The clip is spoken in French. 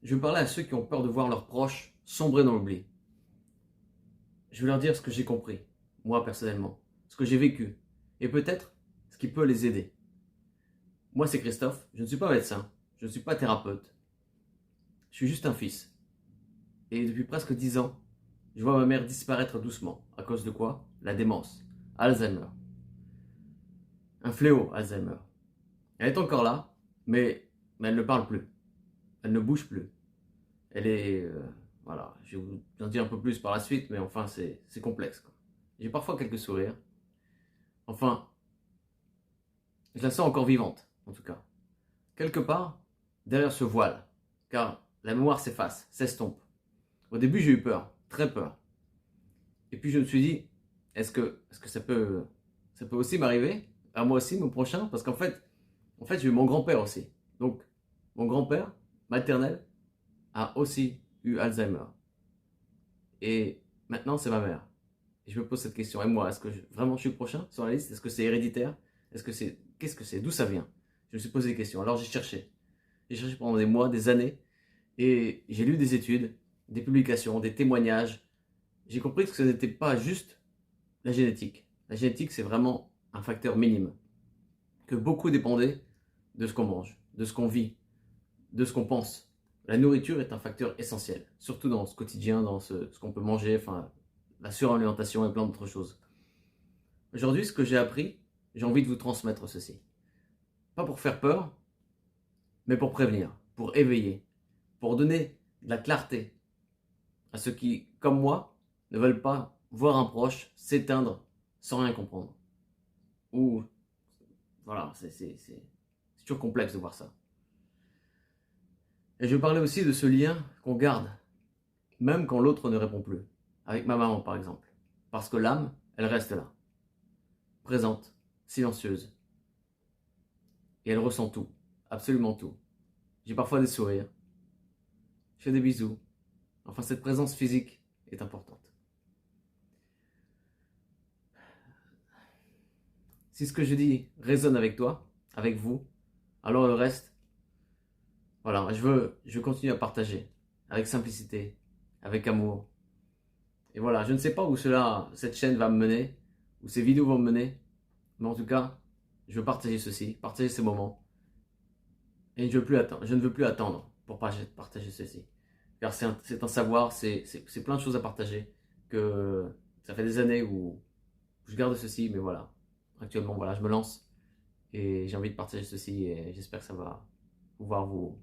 je veux parler à ceux qui ont peur de voir leurs proches sombrer dans l'oubli. Je veux leur dire ce que j'ai compris, moi personnellement, ce que j'ai vécu, et peut-être ce qui peut les aider. Moi, c'est Christophe, je ne suis pas médecin, je ne suis pas thérapeute, je suis juste un fils. Et depuis presque 10 ans, je vois ma mère disparaître doucement. À cause de quoi? La démence, Alzheimer. Un fléau, Alzheimer. Elle est encore là, mais elle ne parle plus. Elle ne bouge plus. Elle est... voilà, je vais vous en dire un peu plus par la suite, mais enfin, c'est complexe, quoi. J'ai parfois quelques sourires. Enfin, je la sens encore vivante, en tout cas. Quelque part, derrière ce voile, car la mémoire s'efface, s'estompe. Au début, j'ai eu peur, très peur. Et puis je me suis dit, est-ce que ça peut aussi m'arriver, à moi aussi, mon prochain? Parce qu'en fait, j'ai eu mon grand-père aussi. Donc, mon grand-père maternel a aussi eu Alzheimer. Et maintenant, c'est ma mère. Et je me pose cette question. Et moi, est-ce que vraiment je suis le prochain sur la liste? Est-ce que c'est héréditaire? Qu'est-ce que c'est? D'où ça vient? Je me suis posé des questions. Alors j'ai cherché. J'ai cherché pendant des mois, des années. Et j'ai lu des études, des publications, des témoignages. J'ai compris que ce n'était pas juste la génétique. La génétique, c'est vraiment un facteur minime. Que beaucoup dépendait de ce qu'on mange, de ce qu'on vit, de ce qu'on pense. La nourriture est un facteur essentiel, surtout dans ce quotidien, dans ce qu'on peut manger, enfin, la suralimentation et plein d'autres choses. Aujourd'hui, ce que j'ai appris, j'ai envie de vous transmettre ceci. Pas pour faire peur, mais pour prévenir, pour éveiller, pour donner de la clarté à ceux qui, comme moi, ne veulent pas voir un proche s'éteindre sans rien comprendre. Ou, voilà, c'est toujours complexe de voir ça. Et je veux parler aussi de ce lien qu'on garde, même quand l'autre ne répond plus. Avec ma maman, par exemple. Parce que l'âme, elle reste là. Présente, silencieuse. Et elle ressent tout. Absolument tout. J'ai parfois des sourires. Je fais des bisous. Enfin, cette présence physique est importante. Si ce que je dis résonne avec toi, avec vous, alors le reste, voilà, je veux continuer à partager. Avec simplicité, avec amour. Et voilà, je ne sais pas où cette chaîne va me mener, où ces vidéos vont me mener, mais en tout cas, je veux partager ceci, partager ces moments. Et je ne veux plus attendre pour partager ceci. Car c'est un savoir, c'est plein de choses à partager, que ça fait des années où je garde ceci, mais voilà. Actuellement, voilà, je me lance et j'ai envie de partager ceci et j'espère que ça va pouvoir vous